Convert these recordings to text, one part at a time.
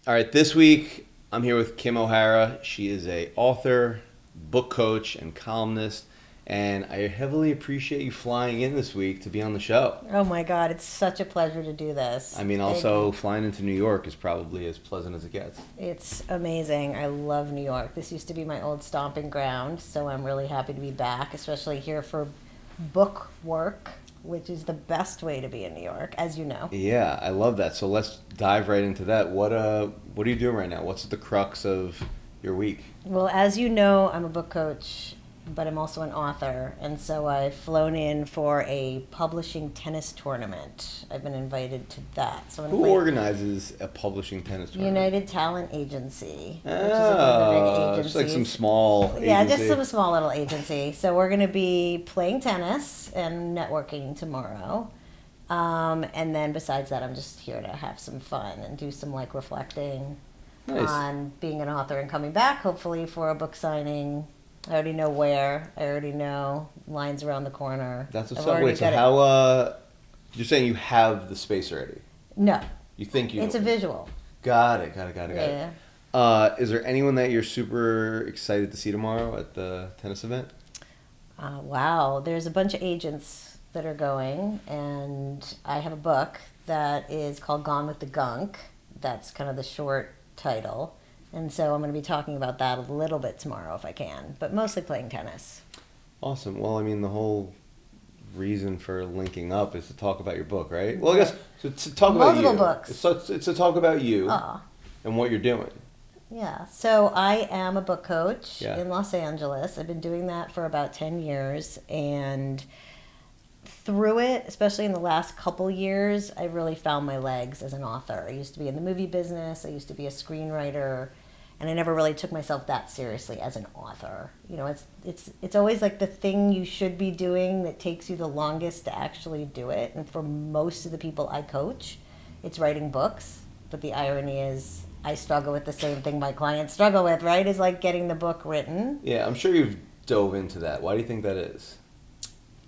All right, this week I'm here with Kim O'Hara. She is a author, book coach, and columnist, and I heavily appreciate you flying in this week to be on the show. Oh my God, it's such a pleasure to do this. I mean, also flying into New York is probably as pleasant as it gets. It's amazing. I love New York. This used to be my old stomping ground, so I'm really happy to be back, especially here for book work, which is the best way to be in New York, as you know. Yeah, I love that. So let's dive right into that. What are you doing right now? What's the crux of your week? Well, as you know, I'm a book coach, but I'm also an author, and so I've flown in for a publishing tennis tournament. I've been invited to that. So Who organizes a publishing tennis tournament? United Talent Agency, which is Oh, one of the big agencies. just like some small agency. Yeah, just some small little agency. So we're going to be playing tennis and networking tomorrow. And then besides that, I'm just here to have some fun and do some like reflecting on being an author and coming back, hopefully for a book signing. I already know where. I already know lines around the corner. That's what's up. Wait, so how, you're saying you have the space already? No. You think you It's a visual. Got it. Yeah. Is there anyone that you're super excited to see tomorrow at the tennis event? Wow. There's a bunch of agents that are going, and I have a book that is called Gone with the Gunk. That's kind of the short title. And so I'm going to be talking about that a little bit tomorrow if I can, but mostly playing tennis. Awesome. Well, I mean, the whole reason for linking up is to talk about your book, right? Well, I guess to talk about you. Multiple books. So it's to talk about you and what you're doing. Yeah. So I am a book coach in Los Angeles. I've been doing that for about 10 years. And through it, especially in the last couple years, I really found my legs as an author. I used to be in the movie business. I used to be a screenwriter. And I never really took myself that seriously as an author. You know, it's always like the thing you should be doing that takes you the longest to actually do it. And for most of the people I coach, it's writing books. But the irony is I struggle with the same thing my clients struggle with, right? Is like getting the book written. Yeah, I'm sure you've dove into that. Why do you think that is?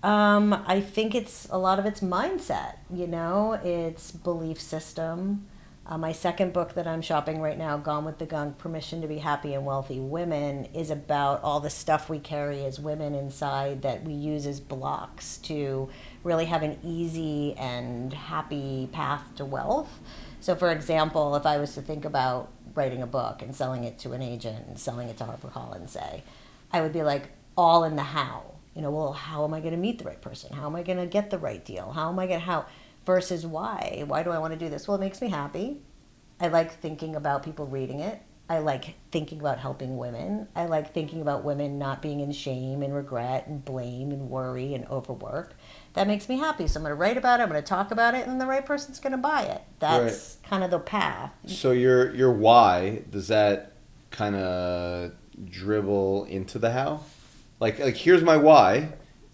I think a lot of it's mindset, you know, it's belief system. My second book that I'm shopping right now, Gone with the Gunk, Permission to be Happy and Wealthy Women, is about all the stuff we carry as women inside that we use as blocks to really have an easy and happy path to wealth. So for example, if I was to think about writing a book and selling it to an agent and selling it to HarperCollins, say, I would be like all in the how. You know, well, how am I going to meet the right person? How am I going to get the right deal? How versus why? Why do I want to do this? Well, it makes me happy. I like thinking about people reading it. I like thinking about helping women. I like thinking about women not being in shame and regret and blame and worry and overwork. That makes me happy. So I'm going to write about it. I'm going to talk about it, and the right person's going to buy it. That's kind of the path. So your why, does that kind of dribble into the how? Like here's my why,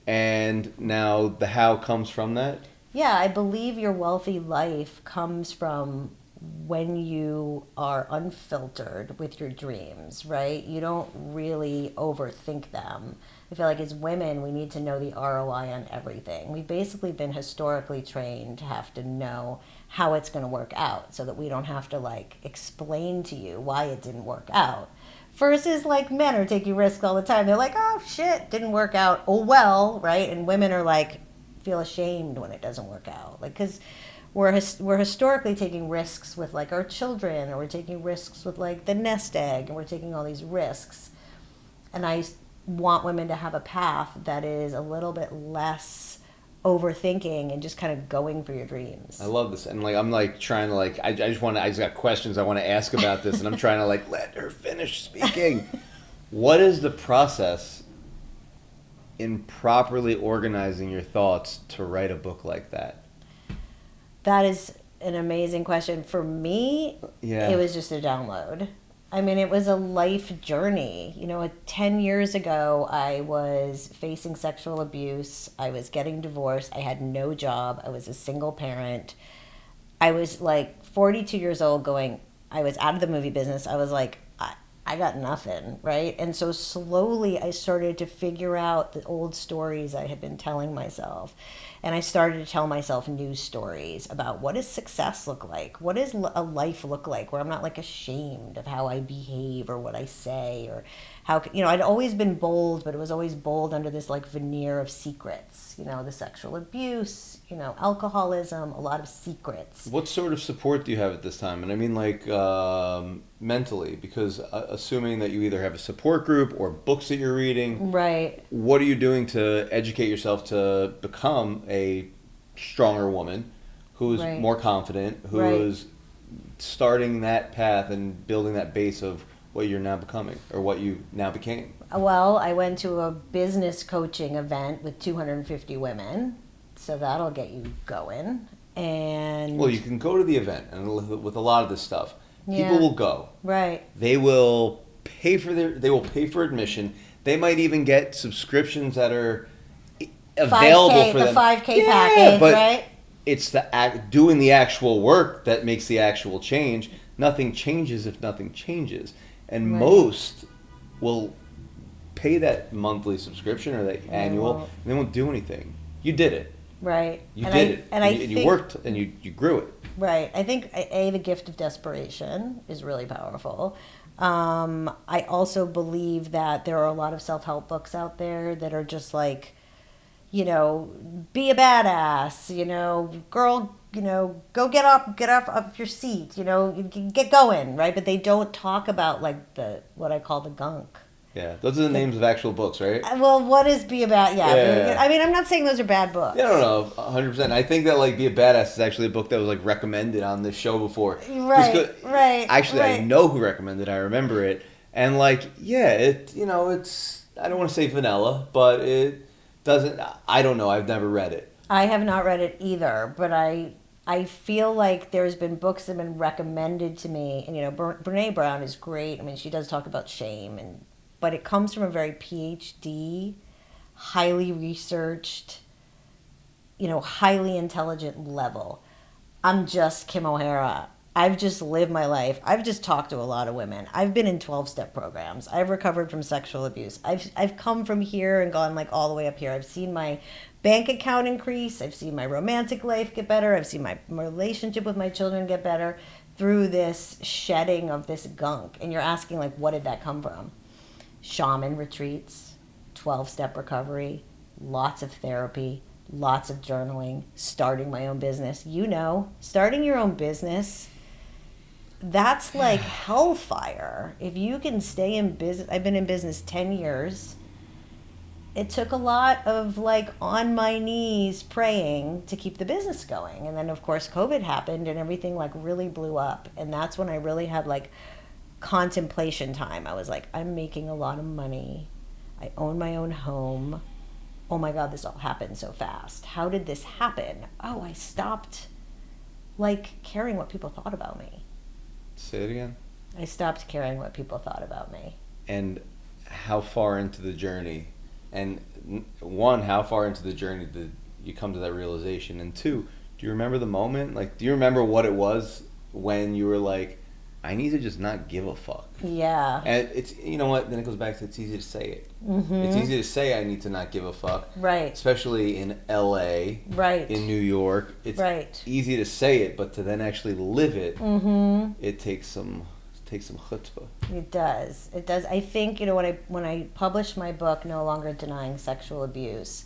and now the how comes from that? Yeah, I believe your wealthy life comes from when you are unfiltered with your dreams, right? You don't really overthink them. I feel like as women, we need to know the ROI on everything. We've basically been historically trained to have to know how it's going to work out so that we don't have to like explain to you why it didn't work out. Versus like men are taking risks all the time. They're like, oh shit, didn't work out. Oh well, right? And women are like, feel ashamed when it doesn't work out. Like, because we're historically taking risks with like our children, or we're taking risks with like the nest egg, and we're taking all these risks. And I want women to have a path that is a little bit less overthinking and just kind of going for your dreams. I love this. And like I'm like trying to like I just got questions I want to ask about this, and I'm trying to like let her finish speaking. What is the process in properly organizing your thoughts to write a book like that? That is an amazing question. For me, it was just a download. I mean, it was a life journey. You know, 10 years ago, I was facing sexual abuse. I was getting divorced. I had no job. I was a single parent. I was like 42 years old I was out of the movie business. I was like, I got nothing, right? And so slowly I started to figure out the old stories I had been telling myself. And I started to tell myself new stories about what does success look like? What does a life look like where I'm not like ashamed of how I behave or what I say or how, I'd always been bold, but it was always bold under this like veneer of secrets, the sexual abuse, alcoholism, a lot of secrets. What sort of support do you have at this time? And I mean like mentally, because assuming that you either have a support group or books that you're reading. Right. What are you doing to educate yourself to become a stronger woman who's Right. more confident, who Right. is starting that path and building that base of what you're now becoming or what you now became? Well, I went to a business coaching event with 250 women, so that'll get you going. And Well, you can go to the event, and with a lot of this stuff, Yeah. people will go. right, They will pay for admission. They might even get subscriptions that are available 5K, for the them. 5K Yeah, package, but right? it's doing the actual work that makes the actual change. Nothing changes if nothing changes, and Right. most will pay that monthly subscription or that annual, won't. and they won't do anything. You did it. Right. You and did I, it. And And I you think, worked, and you grew it. Right. I think the gift of desperation is really powerful. I also believe that there are a lot of self-help books out there that are just like, be a badass, girl, go get up off your seat, get going, right? But they don't talk about like what I call the gunk. Yeah, those are the names of actual books, right? Well, what is be about? Yeah. I mean, I'm not saying those are bad books. Yeah, I don't know, 100%. I think that like Be a Badass is actually a book that was like recommended on this show before. Right, right. Actually, right. I know who recommended it. I remember it, and like, yeah, it's I don't want to say vanilla, but it doesn't. I don't know. I've never read it. I have not read it either, but I feel like there's been books that have been recommended to me, and Brene Brown is great. I mean, she does talk about shame, but it comes from a very PhD, highly researched, highly intelligent level. I'm just Kim O'Hara. I've just lived my life. I've just talked to a lot of women. I've been in 12-step programs. I've recovered from sexual abuse. I've come from here and gone like all the way up here. I've seen my bank account increase. I've seen my romantic life get better. I've seen my relationship with my children get better through this shedding of this gunk. And you're asking like, what did that come from? Shaman retreats, 12-step recovery, lots of therapy, lots of journaling, starting my own business. Starting your own business, that's like hellfire. If you can stay in business, I've been in business 10 years. It took a lot of like on my knees praying to keep the business going. And then of course COVID happened and everything like really blew up. And that's when I really had like contemplation time. I was like, I'm making a lot of money. I own my own home. Oh my God, this all happened so fast. How did this happen? Oh, I stopped like caring what people thought about me. Say it again. I stopped caring what people thought about me. And how far into the journey, and one, how far into the journey did you come to that realization? And two, do you remember the moment? Like, do you remember what it was when you were like, I need to just not give a fuck? Yeah. And it's, you know what, then it goes back to it's easy to say it. Mm-hmm. It's easy to say I need to not give a fuck. Right. Especially in LA. Right. In New York. It's right. easy to say it, but to then actually live it, Mm-hmm. it takes some chutzpah. It does. It does. I think, when I published my book, No Longer Denying Sexual Abuse,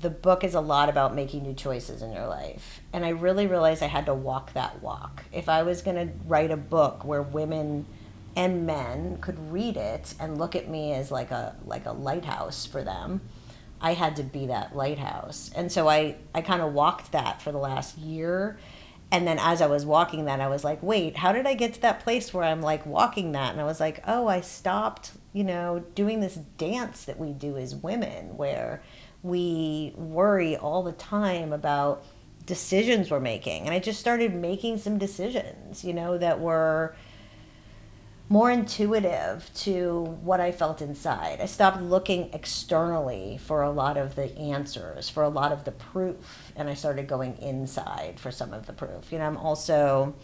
the book is a lot about making new choices in your life. And I really realized I had to walk that walk. If I was going to write a book where women and men could read it and look at me as like a lighthouse for them, I had to be that lighthouse. And so I kind of walked that for the last year. And then as I was walking that, I was like, wait, how did I get to that place where I'm like walking that? And I was like, oh, I stopped, doing this dance that we do as women where we worry all the time about decisions we're making. And I just started making some decisions, that were more intuitive to what I felt inside. I stopped looking externally for a lot of the answers, for a lot of the proof, and I started going inside for some of the proof. I'm also,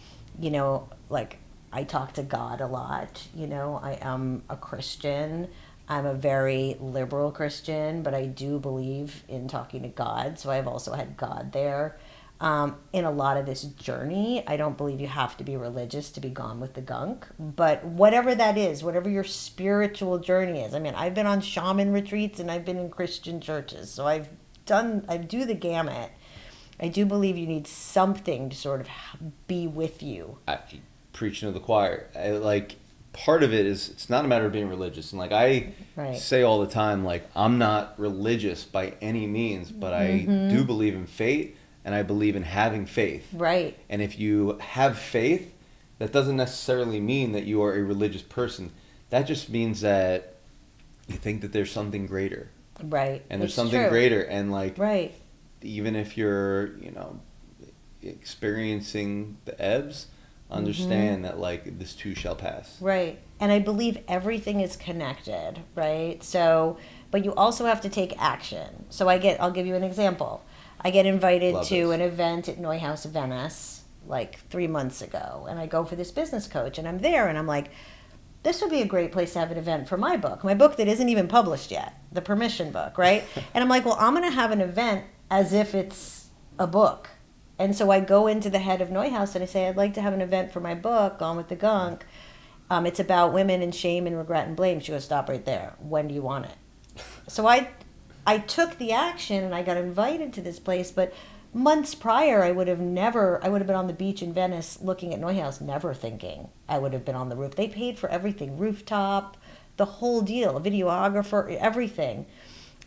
like I talk to God a lot. I am a Christian. I'm a very liberal Christian, but I do believe in talking to God. So I've also had God there. In a lot of this journey, I don't believe you have to be religious to be gone with the gunk. But whatever that is, whatever your spiritual journey is. I mean, I've been on shaman retreats and I've been in Christian churches. So I do the gamut. I do believe you need something to sort of be with you. Preaching to the choir. Part of it is, it's not a matter of being religious. And I say all the time, I'm not religious by any means, but I do believe in fate, and I believe in having faith. Right. And if you have faith, that doesn't necessarily mean that you are a religious person. That just means that you think that there's something greater. Right. And there's something greater. And right. Even if you're, experiencing the ebbs, understand that this too shall pass. Right. And I believe everything is connected, right? So, but you also have to take action. So I'll give you an example. I get invited to an event at Neuhaus, Venice, 3 months ago. And I go for this business coach, and I'm there, and I'm like, this would be a great place to have an event for my book that isn't even published yet, the permission book, right? And I'm like, well, I'm going to have an event as if it's a book. And so I go into the head of Neuhaus and I say, I'd like to have an event for my book, Gone with the Gunk. It's about women and shame and regret and blame. She goes, stop right there. When do you want it? So I took the action and I got invited to this place, but months prior I would have been on the beach in Venice looking at Neuhaus, never thinking I would have been on the roof. They paid for everything, rooftop, the whole deal, a videographer, everything.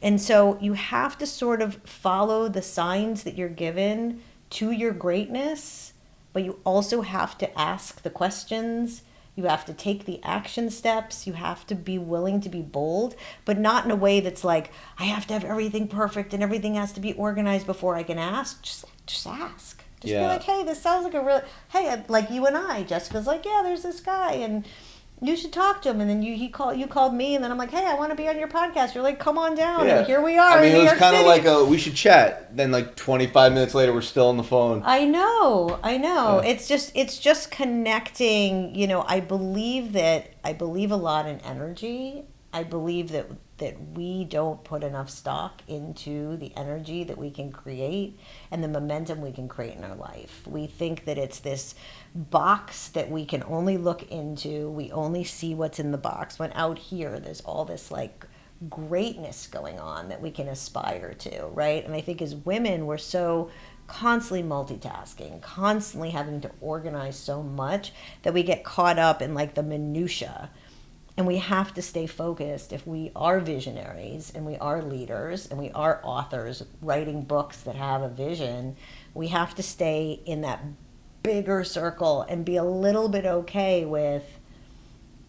And so you have to sort of follow the signs that you're given to your greatness, but you also have to ask the questions. You have to take the action steps. You have to be willing to be bold, but not in a way that's like, I have to have everything perfect and everything has to be organized before I can ask. Just ask. Just be like, hey, this sounds like hey, like you and I. Jessica's like, yeah, there's this guy and you should talk to him. And then you called me, and then I'm like, hey, I want to be on your podcast. You're like, come on down. Yeah. And here we are. It was kind of like we should chat. Then 25 minutes later, we're still on the phone. I know. Yeah. It's just connecting. I believe a lot in energy. I believe that we don't put enough stock into the energy that we can create and the momentum we can create in our life. We think that it's this box that we can only look into. We only see what's in the box, when out here there's all this greatness going on that we can aspire to, right? And I think as women, we're so constantly multitasking, constantly having to organize so much that we get caught up in the minutia. And we have to stay focused if we are visionaries and we are leaders and we are authors writing books that have a vision. We have to stay in that bigger circle and be a little bit okay with,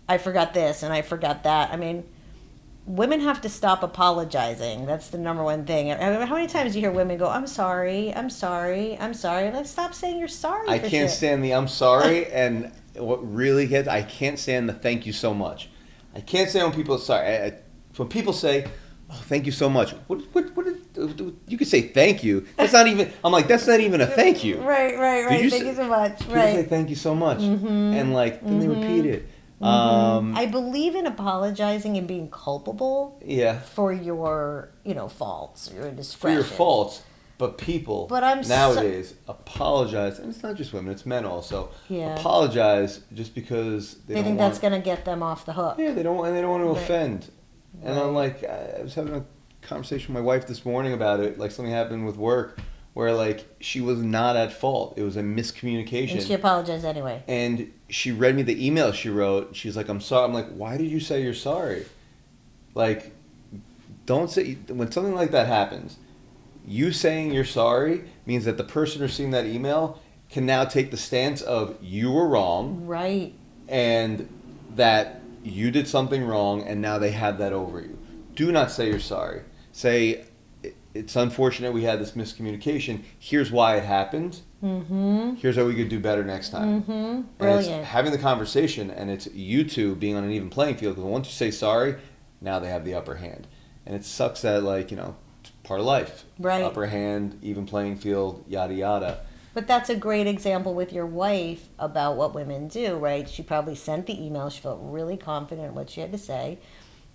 I forgot this and I forgot that. I mean, women have to stop apologizing. That's the number one thing. How many times do you hear women go, I'm sorry, I'm sorry, I'm sorry? Let's stop saying you're sorry. I can't stand the I'm sorry, and what really gets, I can't stand the thank you so much. I can't stand when people are sorry. When people say, oh, thank you so much. What you could say thank you. That's not even, I'm like, that's not even a thank you. Right. Thank you so much. People say thank you so much. And then they repeat it. I believe in apologizing and being culpable for your, faults or your indiscretions. For your faults, but people nowadays apologize, and it's not just women, it's men also. Yeah. Apologize just because they think that's going to get them off the hook. Yeah, they don't want to offend. And I'm like, I was having a conversation with my wife this morning about it, something happened with work where she was not at fault. It was a miscommunication. And she apologized anyway. And she read me the email she wrote. She's like, I'm sorry. I'm like, why did you say you're sorry? Don't say, when something like that happens, you saying you're sorry means that the person receiving that email can now take the stance of you were wrong. Right. And that you did something wrong and now they have that over you. Do not say you're sorry. Say, it's unfortunate we had this miscommunication. Here's why it happened. Mm-hmm. Here's how we could do better next time. Mm-hmm. Brilliant. And it's having the conversation, and it's you two being on an even playing field. Because once you say sorry, now they have the upper hand. And it sucks that, it's part of life. Right. Upper hand, even playing field, yada, yada. But that's a great example with your wife about what women do, right? She probably sent the email. She felt really confident in what she had to say.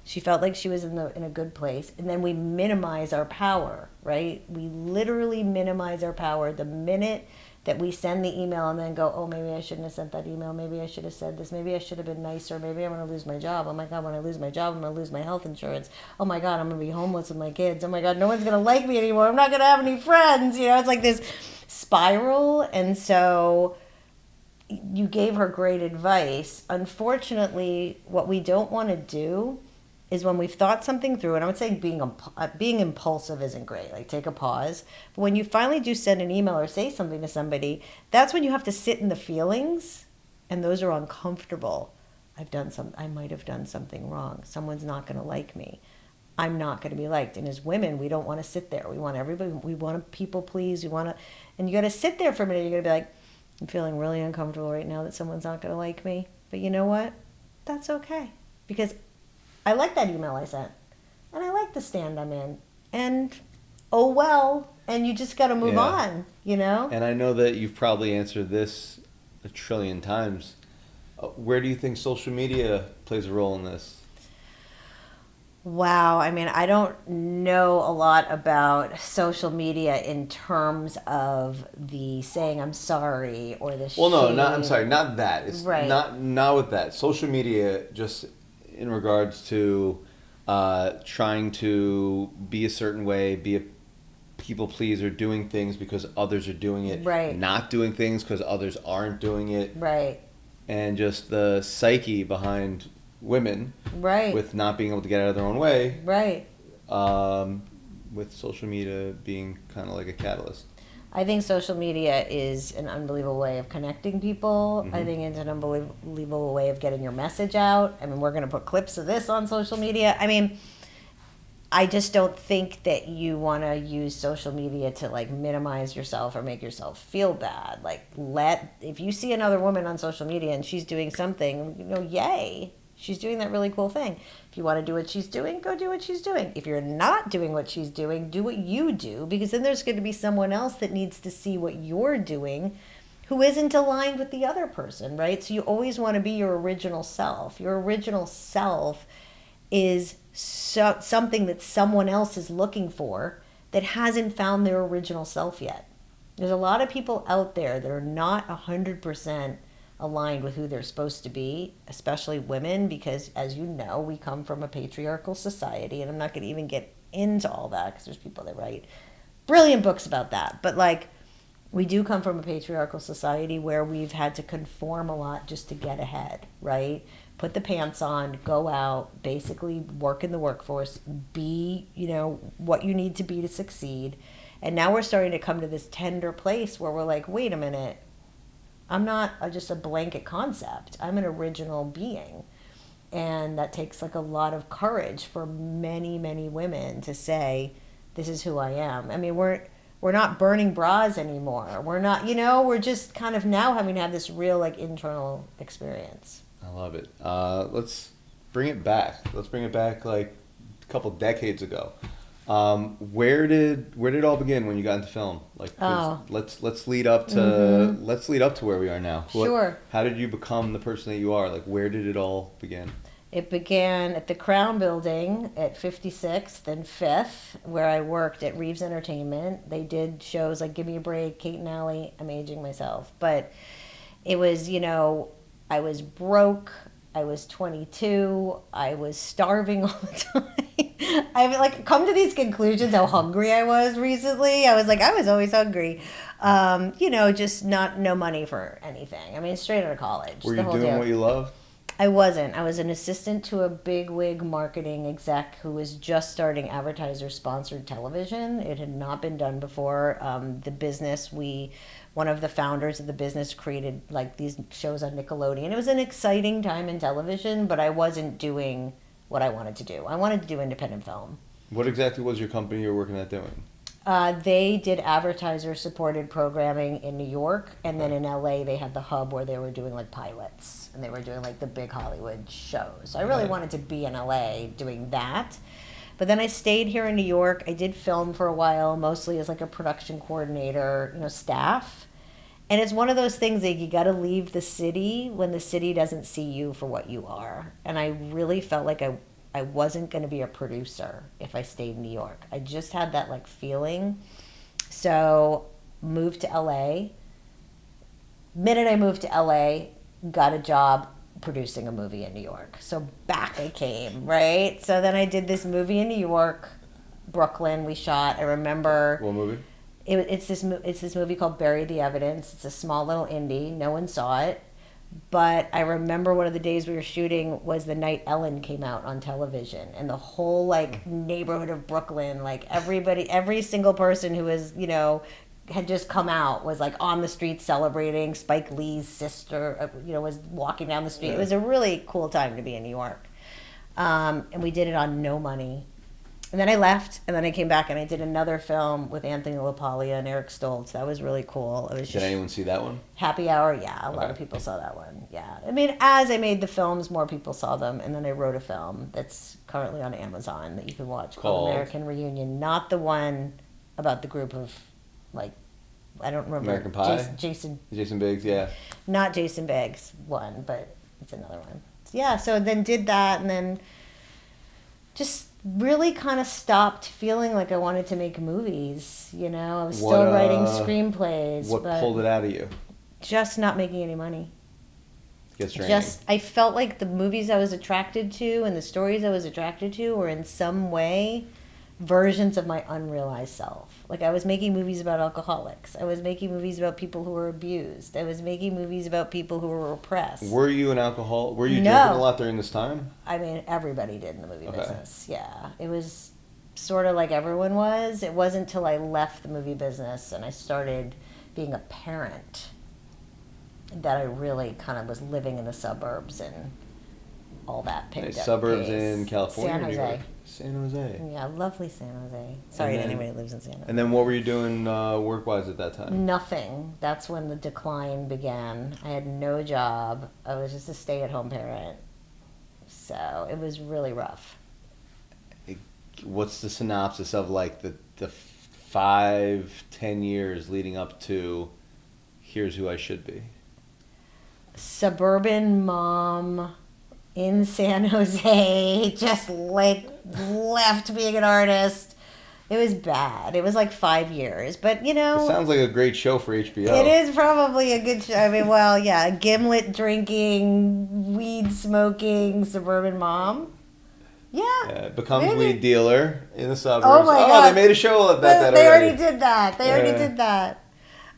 She felt like she was in a good place. And then we minimize our power, right? We literally minimize our power the minute that we send the email and then go, oh, maybe I shouldn't have sent that email. Maybe I should have said this. Maybe I should have been nicer. Maybe I'm going to lose my job. Oh, my God, when I lose my job, I'm going to lose my health insurance. Oh, my God, I'm going to be homeless with my kids. Oh, my God, no one's going to like me anymore. I'm not going to have any friends. You know, it's like this spiral. And so you gave her great advice. Unfortunately, what we don't want to do is when we've thought something through, and I would say being impulsive isn't great, like take a pause. But when you finally do send an email or say something to somebody, that's when you have to sit in the feelings, and those are uncomfortable. I might have done something wrong. Someone's not going to like me. I'm not going to be liked. And as women, we don't want to sit there. We want everybody, we want to people please, and you got to sit there for a minute. You're going to be like, I'm feeling really uncomfortable right now that someone's not going to like me. But you know what? That's okay. Because I like that email I sent. And I like the stand I'm in. And, oh well. And you just got to move on, you know? And I know that you've probably answered this a trillion times. Where do you think social media plays a role in this? Wow. I mean, I don't know a lot about social media in terms of the saying I'm sorry or the Well, no, I'm sorry, not that. It's right. Not with that. Social media just in regards to trying to be a certain way, be a people pleaser, doing things because others are doing it, right. Not doing things because others aren't doing it, right. And just the psyche behind women, right, with not being able to get out of their own way, right. With social media being kind of like a catalyst. I think social media is an unbelievable way of connecting people. Mm-hmm. I think it's an unbelievable way of getting your message out. I mean, we're going to put clips of this on social media. I mean, I just don't think that you want to use social media to like minimize yourself or make yourself feel bad. Like, if you see another woman on social media and she's doing something, you know, yay. She's doing that really cool thing. If you want to do what she's doing, go do what she's doing. If you're not doing what she's doing, do what you do, because then there's going to be someone else that needs to see what you're doing who isn't aligned with the other person, right? So you always want to be your original self. Your original self is something that someone else is looking for that hasn't found their original self yet. There's a lot of people out there that are not 100% aligned with who they're supposed to be, especially women, because as you know, we come from a patriarchal society, and I'm not going to even get into all that because there's people that write brilliant books about that. But like, we do come from a patriarchal society where we've had to conform a lot just to get ahead, right? Put the pants on, go out, basically work in the workforce, be, you know, what you need to be to succeed. And now we're starting to come to this tender place where we're like, wait a minute, I'm not just a blanket concept. I'm an original being. And that takes like a lot of courage for many, many women to say, this is who I am. I mean, we're not burning bras anymore. We're not, you know, we're just kind of now having to have this real like internal experience. I love it. Let's bring it back. Let's bring it back like a couple decades ago. Where did it all begin when you got into film? Like, let's lead up to where we are now. Sure. How did you become the person that you are? Like, where did it all begin? It began at the Crown Building at 56th and 5th, where I worked at Reeves Entertainment. They did shows like Give Me a Break, Kate and Ally. I'm aging myself, but it was, you know, I was broke. I was 22. I was starving all the time. I've like come to these conclusions how hungry I was recently. I was always hungry. You know, just no money for anything. I mean, straight out of college. Were you doing what you love? I wasn't. I was an assistant to a bigwig marketing exec who was just starting advertiser-sponsored television. It had not been done before. The business, one of the founders of the business created like these shows on Nickelodeon. It was an exciting time in television, but I wasn't doing what I wanted to do. I wanted to do independent film. What exactly was your company you were working at doing? They did advertiser-supported programming in New York, and then in LA they had the hub where they were doing like pilots, and they were doing like the big Hollywood shows. So I really wanted to be in LA doing that. But then I stayed here in New York. I did film for a while, mostly as like a production coordinator, you know, staff. And it's one of those things that you got to leave the city when the city doesn't see you for what you are. And I really felt like I wasn't going to be a producer if I stayed in New York. I just had that like feeling. So moved to LA. Minute I moved to LA, got a job producing a movie in New York. So back I came, right? So then I did this movie in New York, Brooklyn. We shot. I remember. What movie? It's this movie called Bury the Evidence. It's a small little indie. No one saw it. But I remember one of the days we were shooting was the night Ellen came out on television, and the whole like neighborhood of Brooklyn, like everybody, every single person who was, you know, had just come out was like on the street celebrating. Spike Lee's sister, you know, was walking down the street. It was a really cool time to be in New York. And we did it on no money. And then I left, and then I came back, and I did another film with Anthony LaPaglia and Eric Stoltz. That was really cool. It was Did anyone see that one? Happy Hour, yeah. A lot of people saw that one, yeah. I mean, as I made the films, more people saw them, and then I wrote a film that's currently on Amazon that you can watch called American Reunion. Not the one about the group of, like, I don't remember. American Pie? Jason Biggs, yeah. Not Jason Biggs one, but it's another one. Yeah, so then did that, and then just really kind of stopped feeling like I wanted to make movies, you know. I was still writing screenplays. What pulled it out of you? Just not making any money. Gets draining. I felt like the movies I was attracted to and the stories I was attracted to were in some way versions of my unrealized self. Like I was making movies about alcoholics. I was making movies about people who were abused. I was making movies about people who were oppressed. Were you an alcoholic? Were you drinking a lot during this time? I mean, everybody did in the movie business. Yeah. It was sort of like everyone was. It wasn't until I left the movie business and I started being a parent that I really kind of was living in the suburbs and all that picked up. Suburbs in California? San Jose. San Jose. Yeah, lovely San Jose. Sorry to anybody who lives in San Jose. And then what were you doing work-wise at that time? Nothing. That's when the decline began. I had no job. I was just a stay-at-home parent. So it was really rough. What's the synopsis of like the 5-10 years leading up to here's who I should be? Suburban mom in San Jose, just like left being an artist. It was bad. It was like 5 years, but you know. It sounds like a great show for HBO. It is probably a good show. I mean, well, yeah, gimlet drinking, weed smoking, suburban mom. Yeah. Becomes weed dealer in the suburbs. Oh my God. They made a show about that They already. already did that. They already did that.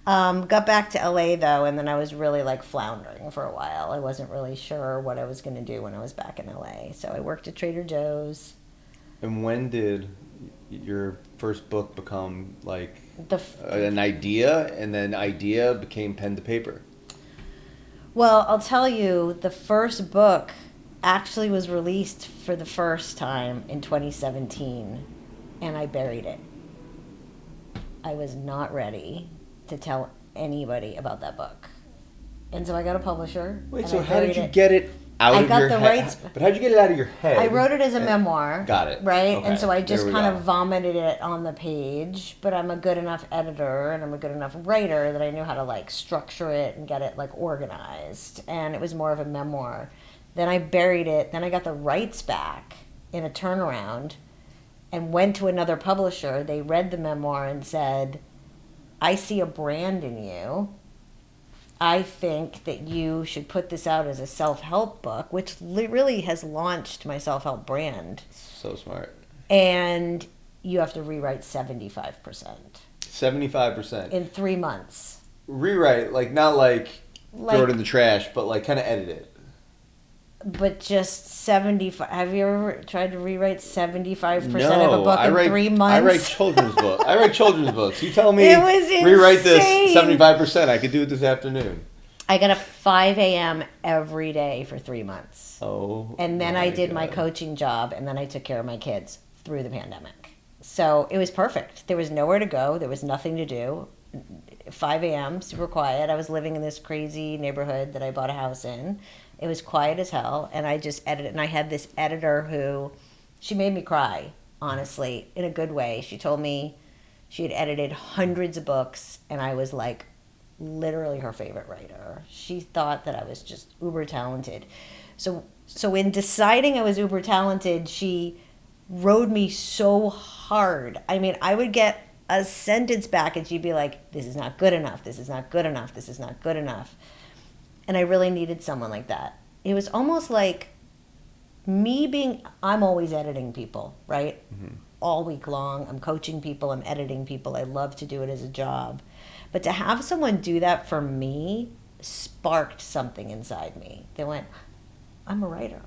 Got back to LA though, and then I was really like floundering for a while. I wasn't really sure what I was going to do when I was back in LA. So I worked at Trader Joe's. And when did your first book become like an idea, and then idea became pen to paper? Well, I'll tell you, the first book actually was released for the first time in 2017, and I buried it. I was not ready to tell anybody about that book. And so I got a publisher. Wait, so how did you get it out of your head? But how'd you get it out of your head? I wrote it as a memoir. Got it. Right? Okay. And so I just kind of vomited it on the page, but I'm a good enough editor and I'm a good enough writer that I knew how to like structure it and get it like organized. And it was more of a memoir. Then I buried it. Then I got the rights back in a turnaround and went to another publisher. They read the memoir and said, I see a brand in you. I think that you should put this out as a self-help book, which really has launched my self-help brand. So smart. And you have to rewrite 75%. 75%? In 3 months. Rewrite, like not like throw it in the trash, but like kind of edit it. But just 75. Have you ever tried to rewrite 75% of a book in 3 months? I write children's books. I write children's books. You tell me, it was rewrite this 75%. I could do it this afternoon. I got up 5 a.m. every day for 3 months. Oh. And then I did my coaching job, and then I took care of my kids through the pandemic. So it was perfect. There was nowhere to go. There was nothing to do. 5 a.m., super quiet. I was living in this crazy neighborhood that I bought a house in. It was quiet as hell, and I just edited. And I had this editor who, she made me cry, honestly, in a good way. She told me she had edited hundreds of books, and I was like literally her favorite writer. She thought that I was just uber talented. So in deciding I was uber talented, she rode me so hard. I mean, I would get a sentence back and she'd be like, this is not good enough. This is not good enough. This is not good enough. And I really needed someone like that. It was almost like I'm always editing people, right? Mm-hmm. All week long. I'm coaching people. I'm editing people. I love to do it as a job. But to have someone do that for me sparked something inside me. They went, I'm a writer.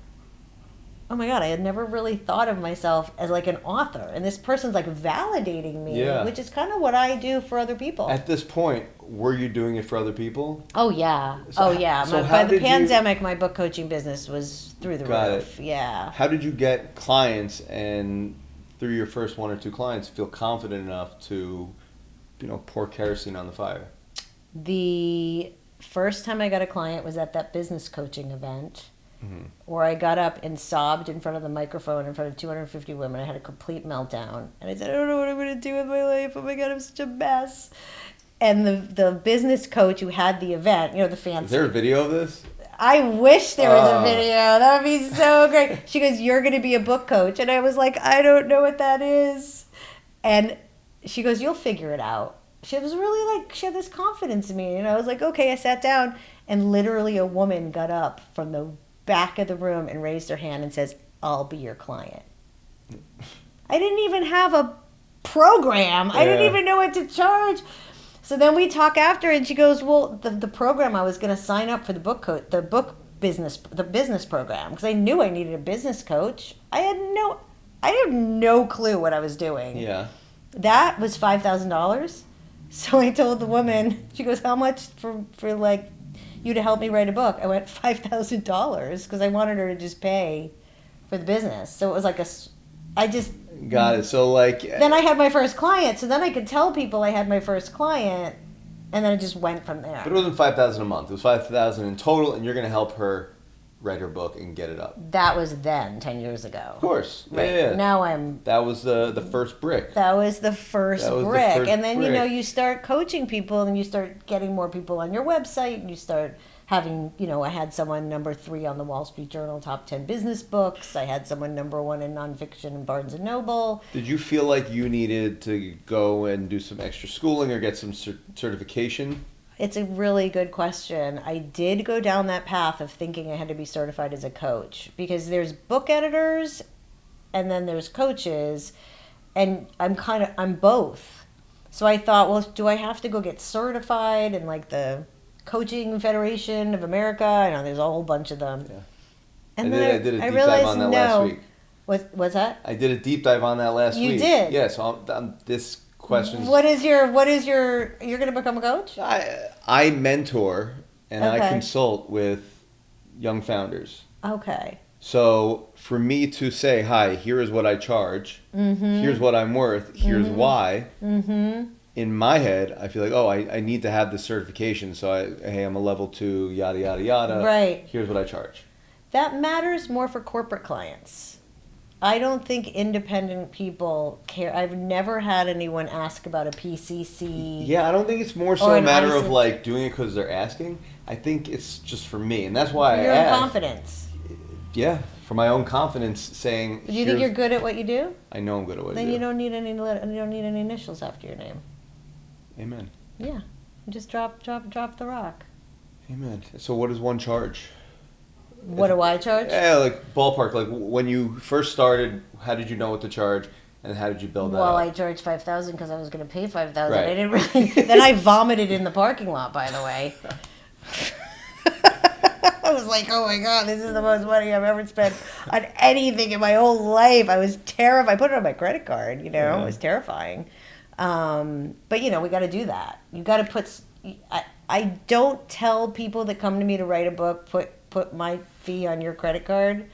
Oh my God, I had never really thought of myself as like an author. And this person's like validating me, which is kind of what I do for other people. At this point, were you doing it for other people? Oh, yeah. By the pandemic, my book coaching business was through the roof. Yeah. How did you get clients and through your first one or two clients feel confident enough to, pour kerosene on the fire? The first time I got a client was at that business coaching event. Mm-hmm. Where I got up and sobbed in front of the microphone in front of 250 women. I had a complete meltdown. And I said, I don't know what I'm going to do with my life. Oh my God, I'm such a mess. And the business coach who had the event, the fancy... Is there a video of this? I wish there was a video. That would be so great. She goes, you're going to be a book coach. And I was like, I don't know what that is. And she goes, you'll figure it out. She was really she had this confidence in me. And I was like, okay. I sat down and literally a woman got up from the back of the room and raised her hand and says, I'll be your client. I didn't even have a program. I didn't even know what to charge. So then we talk after and she goes, well, the program I was going to sign up for the business program because I knew I needed a business coach. I had no clue what I was doing. Yeah. That was $5,000. So I told the woman, she goes, how much for you to help me write a book? I went $5,000 because I wanted her to just pay for the business. So it was got it. So then I had my first client. So then I could tell people I had my first client, and then it just went from there. But it wasn't $5,000 a month. It was $5,000 in total, and you're going to help her write her book and get it up. That was then 10 years ago. Of course. Right. Yeah. Now that was the first brick. That was the first brick. And then you start coaching people, and you start getting more people on your website, and you start having, I had someone number 3 on the Wall Street Journal top 10 business books. I had someone number 1 in nonfiction in Barnes & Noble. Did you feel like you needed to go and do some extra schooling or get some certification? It's a really good question. I did go down that path of thinking I had to be certified as a coach because there's book editors and then there's coaches, and I'm both. So I thought, well, do I have to go get certified in the Coaching Federation of America? I know there's a whole bunch of them. Yeah. And I did a deep dive on that last week. What's that? I did a deep dive on that last week. You did? Yeah, so this question. You're going to become a coach? I mentor and I consult with young founders. Okay. So for me to say, hi, here is what I charge, here's what I'm worth, here's why, in my head, I feel like, I need to have this certification. So I'm a level 2, yada, yada, yada. Right. Here's what I charge. That matters more for corporate clients. I don't think independent people care. I've never had anyone ask about a PCC. Yeah, I don't think it's more so a matter of doing it because they're asking. I think it's just for me, and that's why I asked. Your confidence. Yeah, for my own confidence, saying. Do you think you're good at what you do? I know I'm good at what I do. Then you don't need any initials after your name. Amen. Yeah, just drop the rock. Amen. So what does one charge? What do I charge? Yeah, ballpark. When you first started, how did you know what to charge, and how did you build that up? Well, I charged $5,000 because I was going to pay $5,000. Right. I didn't really. Then I vomited in the parking lot. By the way, I was like, "Oh my God, this is the most money I've ever spent on anything in my whole life." I was terrified. I put it on my credit card. It was terrifying. But we got to do that. You got to put. I don't tell people that come to me to write a book put my fee on your credit card,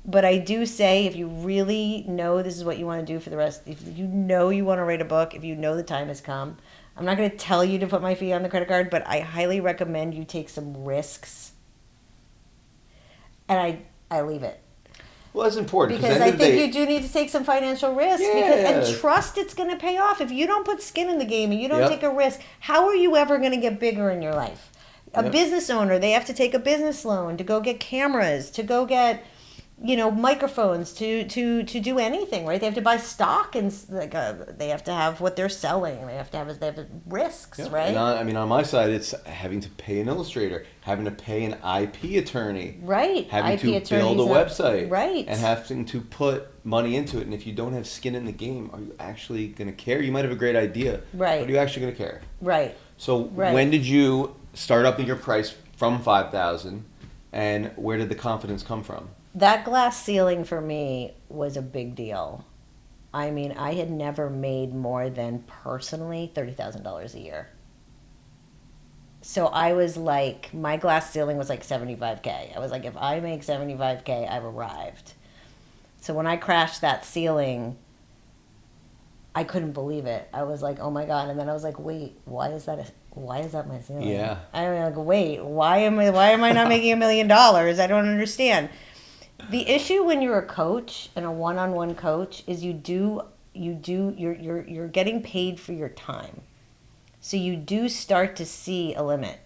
but I do say if you really know this is what you want to do for the rest, if you know you want to write a book, if you know the time has come, I'm not going to tell you to put my fee on the credit card, but I highly recommend you take some risks, and I leave it. Well, that's important because I think you do need to take some financial risk and trust it's going to pay off. If you don't put skin in the game and you don't take a risk, how are you ever going to get bigger in your life? A business owner, they have to take a business loan to go get cameras, to go get, microphones, to do anything, right? They have to buy stock and they have to have what they're selling. They have risks, right? And on my side, it's having to pay an illustrator, having to pay an IP attorney, right? Having to build a website, right? And having to put money into it. And if you don't have skin in the game, are you actually going to care? You might have a great idea, right? But are you actually going to care? Right. So when did you start upping your price from $5,000, and where did the confidence come from? That glass ceiling for me was a big deal. I mean, I had never made more than personally $30,000 a year. So I was like, my glass ceiling was like $75K. I was like, if I make $75K, I've arrived. So when I crashed that ceiling, I couldn't believe it. I was like, oh my God. And then I was like, wait, why is that my ceiling? Yeah. I mean, like, wait, why am I not making $1 million? I don't understand. The issue when you're a coach and a one-on-one coach is you're getting paid for your time. So you do start to see a limit.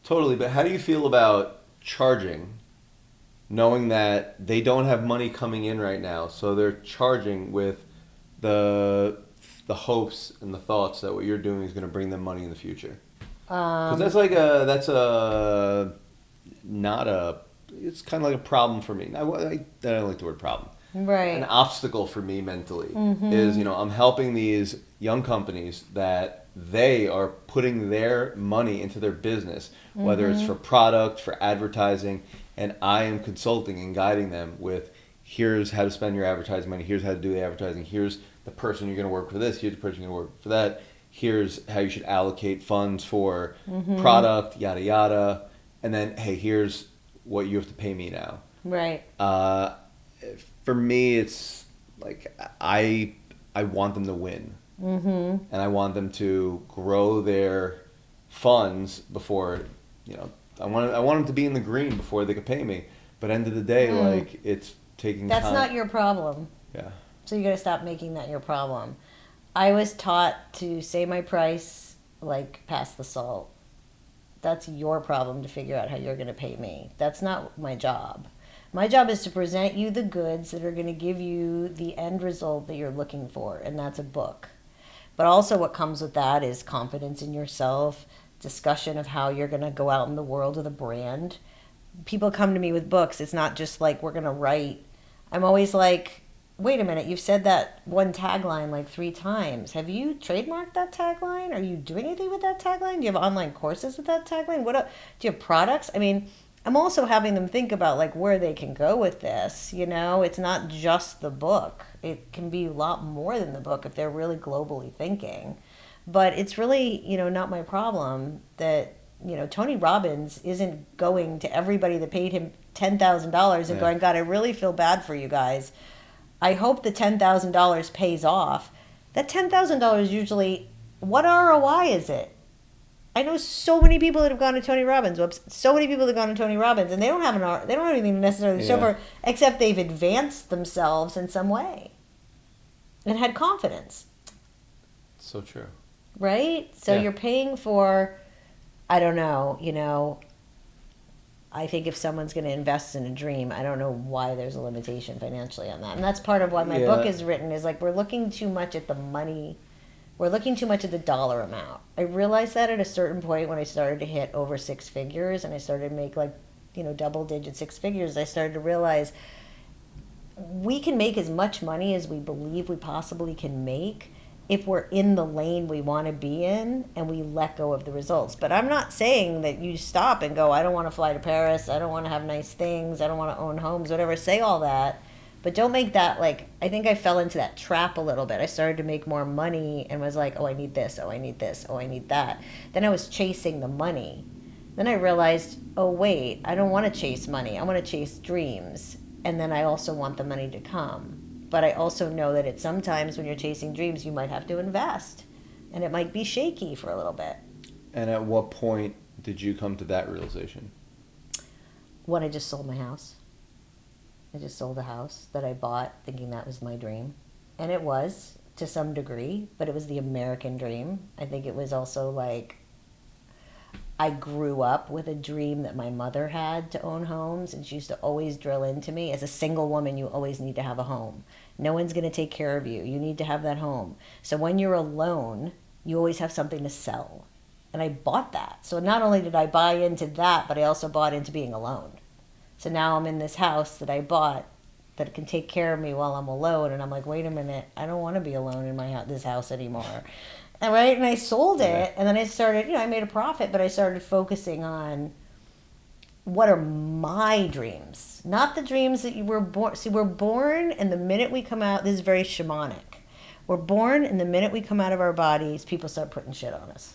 Totally, but how do you feel about charging, knowing that they don't have money coming in right now, so they're charging with the hopes and the thoughts that what you're doing is going to bring them money in the future? Because it's kind of like a problem for me. I don't like the word problem. Right. An obstacle for me mentally is, I'm helping these young companies that they are putting their money into their business, whether it's for product, for advertising, and I am consulting and guiding them with, here's how to spend your advertising money, here's how to do the advertising, here's the person you're going to work for this, here's the person you're going to work for that, here's how you should allocate funds for product, yada yada, and then, hey, here's what you have to pay me now. Right. For me, it's like I want them to win, and I want them to grow their funds before, I want them to be in the green before they could pay me. But end of the day, like, it's taking That's time. not your problem. Yeah. So you got to stop making that your problem. I was taught to say my price like pass the salt. That's your problem to figure out how you're going to pay me. That's not my job. My job is to present you the goods that are going to give you the end result that you're looking for, and that's a book. But also what comes with that is confidence in yourself, discussion of how you're going to go out in the world with a brand. People come to me with books. It's not just like we're going to write. I'm always like, wait a minute, you've said that one tagline like 3 times. Have you trademarked that tagline? Are you doing anything with that tagline? Do you have online courses with that tagline? Do you have products? I mean, I'm also having them think about like where they can go with this. It's not just the book. It can be a lot more than the book if they're really globally thinking. But it's really, not my problem that, Tony Robbins isn't going to everybody that paid him $10,000 and going, God, I really feel bad for you guys. I hope the $10,000 pays off. That $10,000 usually, what ROI is it? I know so many people that have gone to Tony Robbins. So many people that have gone to Tony Robbins, and they don't have anything necessarily to show for, except they've advanced themselves in some way, and had confidence. So true. Right. So you're paying for, I don't know. I think if someone's going to invest in a dream, I don't know why there's a limitation financially on that. And that's part of why my book is written, is like we're looking too much at the money. We're looking too much at the dollar amount. I realized that at a certain point when I started to hit over 6 figures and I started to make double-digit 6 figures, I started to realize we can make as much money as we believe we possibly can make if we're in the lane we want to be in and we let go of the results. But I'm not saying that you stop and go, I don't want to fly to Paris, I don't want to have nice things, I don't want to own homes, whatever. Say all that, but don't make that I think I fell into that trap a little bit. I started to make more money and was like, oh, I need this, oh, I need this, oh, I need that. Then I was chasing the money. Then I realized, oh, wait, I don't want to chase money. I want to chase dreams. And then I also want the money to come. But I also know that sometimes when you're chasing dreams, you might have to invest. And it might be shaky for a little bit. And at what point did you come to that realization? When I just sold my house. I just sold a house that I bought thinking that was my dream. And it was, to some degree, but it was the American dream. I think it was also like, I grew up with a dream that my mother had to own homes, and she used to always drill into me, as a single woman, you always need to have a home. No one's going to take care of you. You need to have that home. So when you're alone, you always have something to sell. And I bought that. So not only did I buy into that, but I also bought into being alone. So now I'm in this house that I bought that can take care of me while I'm alone. And I'm like, wait a minute, I don't want to be alone in this house anymore. And right, and I sold it, and then I started, I made a profit, but I started focusing on what are my dreams, not the dreams that you were born. See, we're born, and the minute we come out, this is very shamanic. We're born, and the minute we come out of our bodies, people start putting shit on us.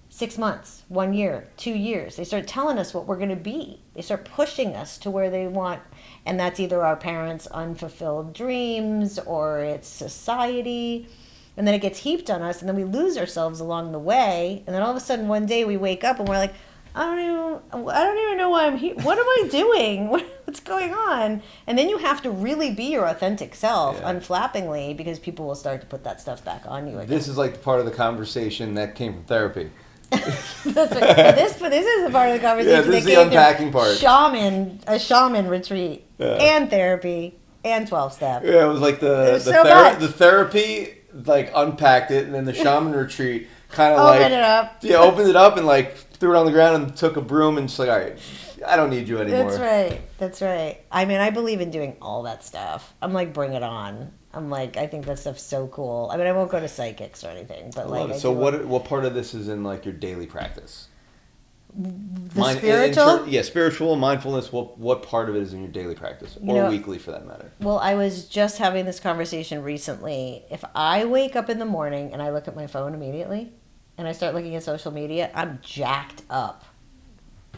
6 months, 1 year, 2 years. They start telling us what we're going to be. They start pushing us to where they want. And that's either our parents' unfulfilled dreams, or it's society. And then it gets heaped on us, and then we lose ourselves along the way. And then all of a sudden, one day we wake up and we're like, I don't even know why I'm here. What am I doing? What's going on? And then you have to really be your authentic self, unflappingly, because people will start to put that stuff back on you again. This is like the part of the conversation that came from therapy. That's right. This is the part of the conversation. Yeah, this is the unpacking part. A shaman retreat, and therapy, and 12-step. Yeah, it was like the therapy like unpacked it, and then the shaman retreat kind of like opened it up and like threw it on the ground and took a broom and just like, all right, I don't need you anymore. That's right. I mean, I believe in doing all that stuff. I'm like, bring it on. I'm like, I think that stuff's so cool. I mean, I won't go to psychics or anything, but like. So what part of this is in like your daily practice? Spiritual? Spiritual, mindfulness. What part of it is in your daily practice, or weekly for that matter? Well, I was just having this conversation recently. If I wake up in the morning and I look at my phone immediately, and I start looking at social media, I'm jacked up.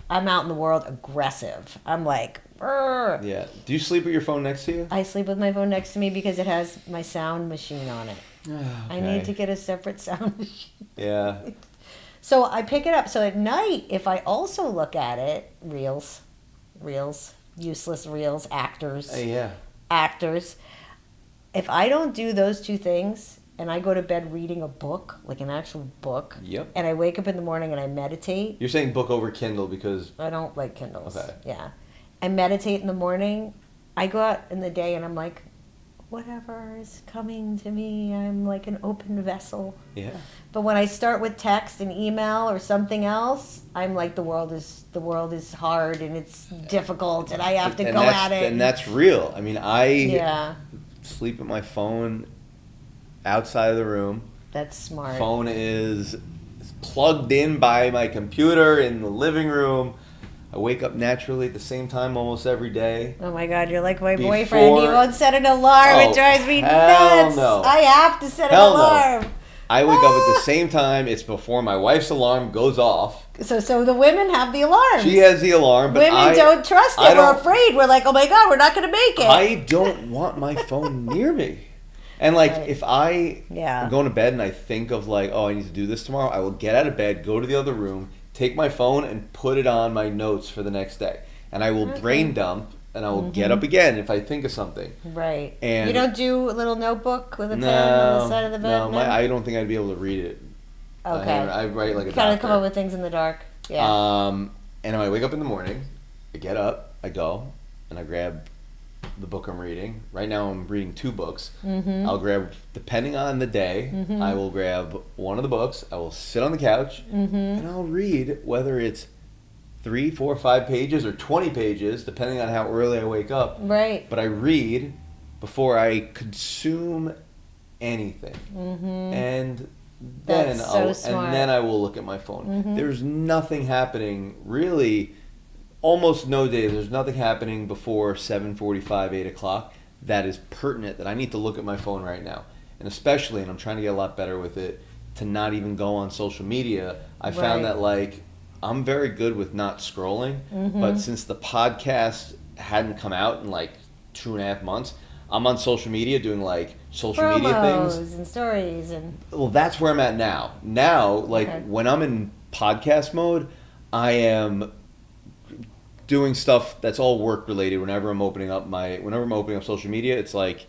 I'm out in the world aggressive. I'm like, Brr. Yeah. Do you sleep with your phone next to you? I sleep with my phone next to me because it has my sound machine on it. Okay. I need to get a separate sound machine. Yeah. So I pick it up. So at night, if I also look at it, reels, useless reels, actors. Actors. If I don't do those two things, and I go to bed reading a book, like an actual book, and I wake up in the morning and I meditate. You're saying book over Kindle because... I don't like Kindles. Okay. Yeah. I meditate in the morning. I go out in the day and I'm like, whatever is coming to me, I'm like an open vessel. Yeah. But when I start with text and email or something else, I'm like, the world is hard and it's difficult and I have to go at it. And that's real. I mean, I sleep with my phone outside of the room. That's smart. Phone is plugged in by my computer in the living room. I wake up naturally at the same time almost every day. Oh my God, you're like my boyfriend. He won't set an alarm. It drives me nuts. No. I have to set an alarm. No. I wake up at the same time. It's before my wife's alarm goes off. So the women have the alarm. She has the alarm, but women don't trust it. We're afraid. We're like, oh my God, we're not going to make it. I don't want my phone near me. And like, if I am going to bed and I think of like, oh, I need to do this tomorrow, I will get out of bed, go to the other room, take my phone and put it on my notes for the next day. And I will brain dump and I will get up again if I think of something. Right. And you don't do a little notebook with a pen on the side of the bed? No, I don't think I'd be able to read it. Okay. I write like a kind of come up with things in the dark. Yeah. And when I wake up in the morning, I get up, I go, and I grab the book I'm reading. Right now I'm reading 2 books. Mm-hmm. I'll grab, depending on the day, I will grab one of the books, I will sit on the couch, and I'll read, whether it's 3, 4, 5 pages or 20 pages, depending on how early I wake up. Right. But I read before I consume anything. And then I will look at my phone. There's nothing happening really. Almost no days. There's nothing happening before 7:45, 8 o'clock that is pertinent that I need to look at my phone right now. And especially, and I'm trying to get a lot better with it, to not even go on social media. I found that like I'm very good with not scrolling, but since the podcast hadn't come out in like 2.5 months, I'm on social media doing like social media things and stories and. Well, that's where I'm at now. Now, like when I'm in podcast mode, I am doing stuff that's all work related. Whenever I'm opening up social media, it's like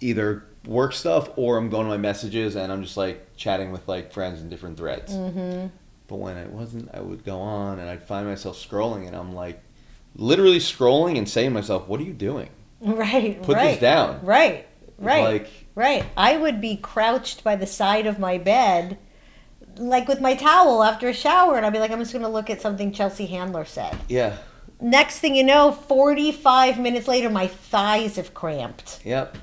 either work stuff or I'm going to my messages and I'm just like chatting with like friends in different threads. Mm-hmm. But when it wasn't, I would go on and I'd find myself scrolling and I'm like literally scrolling and saying to myself, what are you doing? Right. Put this down. Right. Like, right. I would be crouched by the side of my bed, like with my towel after a shower, and I'd be like, I'm just going to look at something Chelsea Handler said. Yeah. Next thing you know, 45 minutes later, my thighs have cramped. Yep.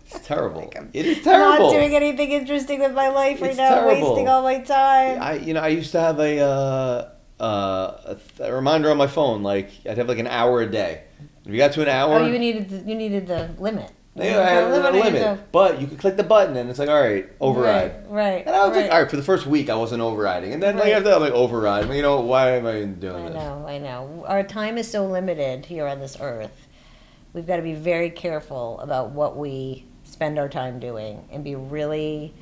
It's terrible. It is terrible. Not doing anything interesting with my life right now. Terrible. Wasting all my time. I used to have a reminder on my phone. Like I'd have like an hour a day. If you got to an hour, you needed the limit. Yeah, I had a limit. But you could click the button and it's like, all right, override. Right. And I was like, all right, for the first week I wasn't overriding, and then like after that I'm like override. You know, why am I doing this? I know. Our time is so limited here on this earth. We've got to be very careful about what we spend our time doing and be really,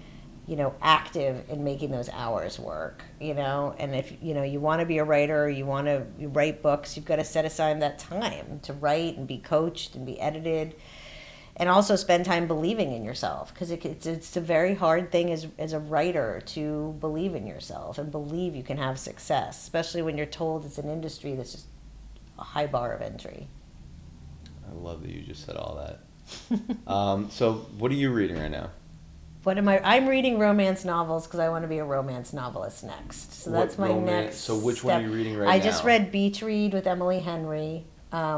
active in making those hours work, and if, you want to be a writer, you want to write books, you've got to set aside that time to write and be coached and be edited and also spend time believing in yourself, because it's a very hard thing as a writer to believe in yourself and believe you can have success, especially when you're told it's an industry that's just a high bar of entry. I love that you just said all that. So what are you reading right now? I'm reading romance novels because I want to be a romance novelist next. So that's my next So which step. one are you reading right now? I just read Beach Read with Emily Henry,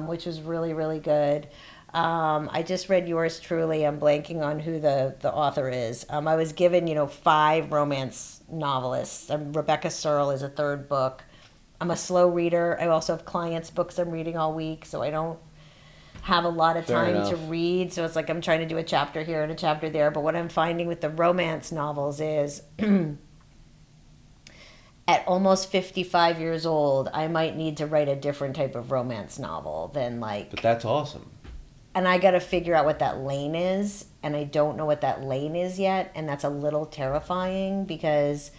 which was really, really good. I just read Yours Truly. I'm blanking on who the author is. I was given, 5 romance novelists. Rebecca Searle is a third book. I'm a slow reader. I also have clients' books I'm reading all week, so I don't have a lot of time to read. So it's like I'm trying to do a chapter here and a chapter there. But what I'm finding with the romance novels is at almost 55 years old, I might need to write a different type of romance novel than like... But that's awesome. And I got to figure out what that lane is. And I don't know what that lane is yet. And that's a little terrifying because...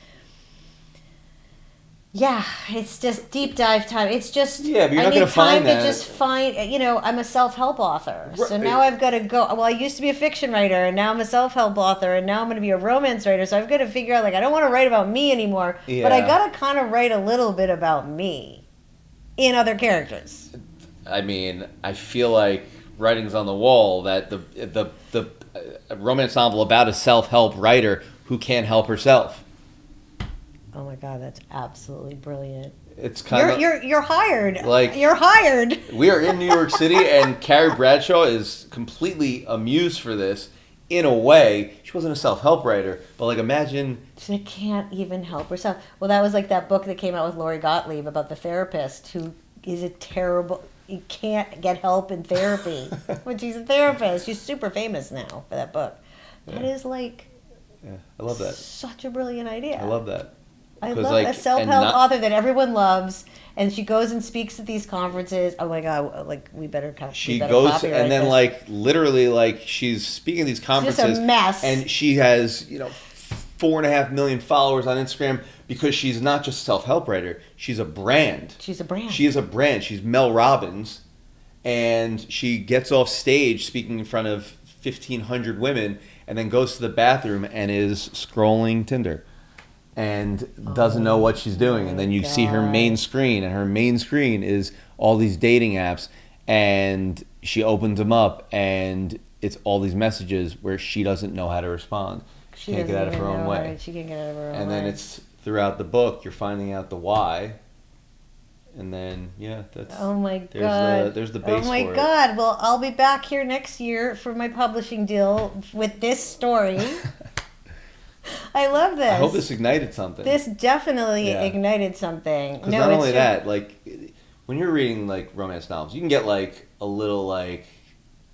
Yeah, it's just deep dive time. It's just, but you're not going to find that. I need time to just find, I'm a self-help author. So now I've got to go, well, I used to be a fiction writer, and now I'm a self-help author, and now I'm going to be a romance writer. So I've got to figure out, I don't want to write about me anymore, but I got to kind of write a little bit about me in other characters. I mean, I feel like writing's on the wall that the romance novel about a self-help writer who can't help herself. Oh my God, that's absolutely brilliant. It's kind of you're hired. You're hired. We are in New York City, and Carrie Bradshaw is completely amused for this. In a way, she wasn't a self-help writer, but imagine she can't even help herself. Well, that was like that book that came out with Lori Gottlieb about the therapist who is a terrible. You can't get help in therapy when she's a therapist. She's super famous now for that book. Yeah. That is I love that. Such a brilliant idea. I love that. I love a self-help author that everyone loves, and she goes and speaks at these conferences. Oh my God, we better She goes and then this. Literally she's speaking at these conferences. It's just a mess. And she has 4.5 million followers on Instagram because she's not just a self-help writer. She's a brand. She's a brand. She is a brand. She's Mel Robbins, and she gets off stage speaking in front of 1,500 women, and then goes to the bathroom and is scrolling Tinder. And doesn't know what she's doing. And then you see her main screen, and her main screen is all these dating apps, and she opens them up, and it's all these messages where she doesn't know how to respond. She can't get out of her own way. She can't get out of her own way. And then it's throughout the book, you're finding out the why. And then, that's... Oh my God. There's the base for it. Oh my God. Well, I'll be back here next year for my publishing deal with this story. I love this. I hope this ignited something. This definitely ignited something. Because not only that, when you're reading romance novels, you can get a little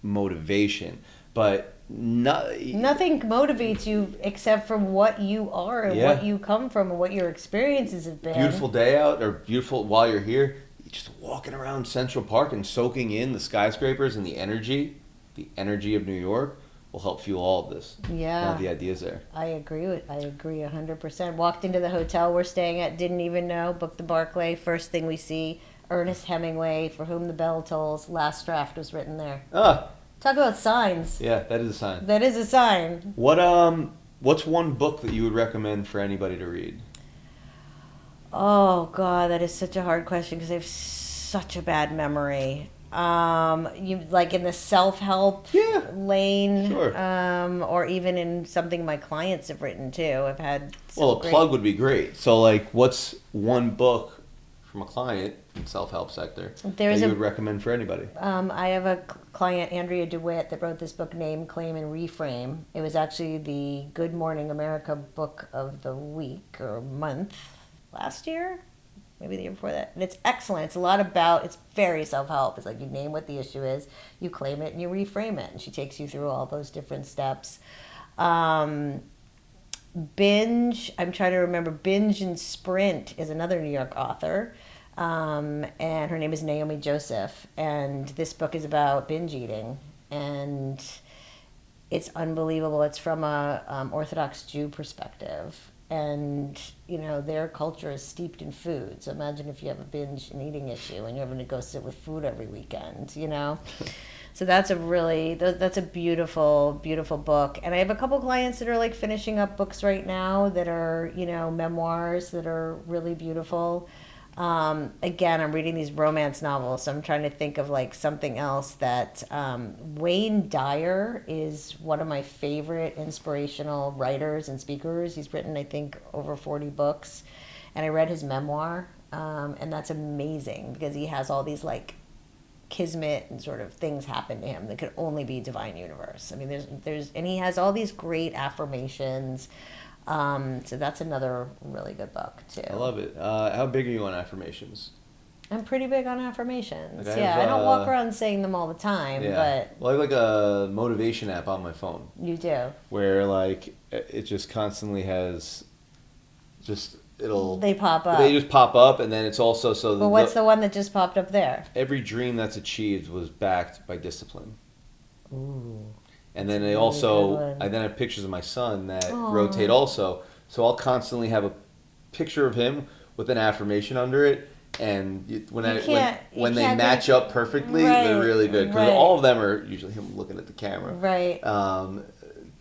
motivation, but nothing motivates you except from what you are and what you come from and what your experiences have been. Beautiful day out, or beautiful while you're here, just walking around Central Park and soaking in the skyscrapers and the energy of New York. Will help fuel all of this. Yeah. The ideas there. I agree 100%. Walked into the hotel we're staying at, didn't even know, booked the Barclay. First thing we see Ernest Hemingway, For Whom the Bell Tolls. Last draft was written there. Ah, Talk about signs. yeah, that is a sign. That is a sign. What's one book that you would recommend for anybody to read? Oh God, that is such a hard question because I have such a bad memory. You like in the self-help lane, sure. Or even in something my clients have written too. I've had Well, a plug would be great. So, like, what's one book from a client in self-help sector that you would recommend for anybody? I have a client, Andrea DeWitt, that wrote this book, Name, Claim, and Reframe. It was actually the Good Morning America book of the week or month last year, maybe the year before that. And it's excellent. It's a lot about, it's very self-help. It's like you name what the issue is, you claim it, and you reframe it. And she takes you through all those different steps. Binge, I'm trying to remember, Binge and Sprint is another New York author. And her name is Naomi Joseph. And this book is about binge eating. And it's unbelievable. It's from a Orthodox Jew perspective. And, you know, their culture is steeped in food. So imagine if you have a binge and eating issue and you're having to go sit with food every weekend, you know? So that's a beautiful, beautiful book. And I have a couple clients that are like finishing up books right now that are, you know, memoirs that are really beautiful. Again, I'm reading these romance novels, so I'm trying to think of like something else that Wayne Dyer is one of my favorite inspirational writers and speakers. He's written, I think, over 40 books, and I read his memoir, and that's amazing because he has all these like kismet and sort of things happen to him that could only be divine universe. I mean, there's and he has all these great affirmations. So that's another really good book too. I love it. How big are you on affirmations? I'm pretty big on affirmations. Like I don't walk around saying them all the time, but well, I have like a motivation app on my phone. You do. Where like it just constantly has, they pop up. They just pop up, and then it's also so. But what's the one that just popped up there? Every dream that's achieved was backed by discipline. Ooh. And then I have pictures of my son that rotate also. So I'll constantly have a picture of him with an affirmation under it. And when they match up perfectly, they're really good. Because all of them are usually him looking at the camera. Right. And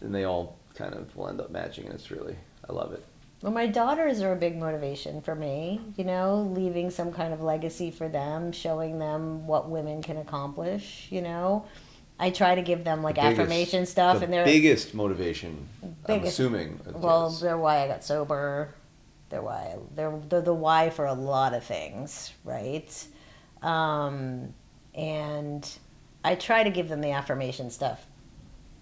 they all kind of will end up matching. And I love it. Well, my daughters are a big motivation for me, you know, leaving some kind of legacy for them, showing them what women can accomplish, you know. I try to give them like affirmation stuff, and they're biggest motivation. I'm assuming. Well, they're why I got sober. They're the why for a lot of things, right? And I try to give them the affirmation stuff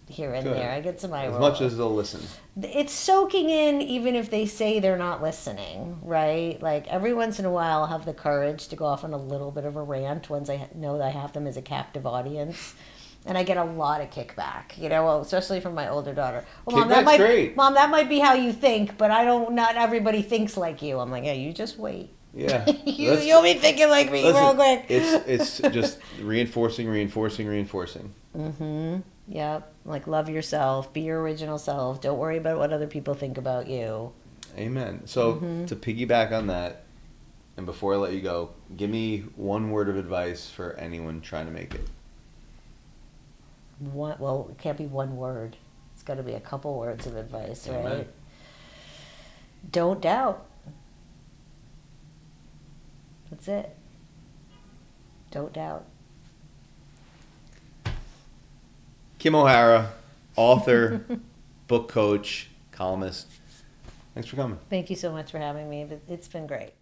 here and there. I get some eye roll. As much as they'll listen. It's soaking in, even if they say they're not listening, right? Like every once in a while, I'll have the courage to go off on a little bit of a rant once I know that I have them as a captive audience. And I get a lot of kickback, you know, well, especially from my older daughter. Well, Mom, that might be how you think, but not everybody thinks like you. I'm like, yeah, you just wait. Yeah. You'll be thinking like me real quick. It's just reinforcing. Mm-hmm. Yep. Like, love yourself. Be your original self. Don't worry about what other people think about you. Amen. So, to piggyback on that, and before I let you go, give me one word of advice for anyone trying to make it. Well, it can't be one word. It's got to be a couple words of advice, right? Amen. Don't doubt. That's it. Don't doubt. Kim O'Hara, author, book coach, columnist. Thanks for coming. Thank you so much for having me. It's been great.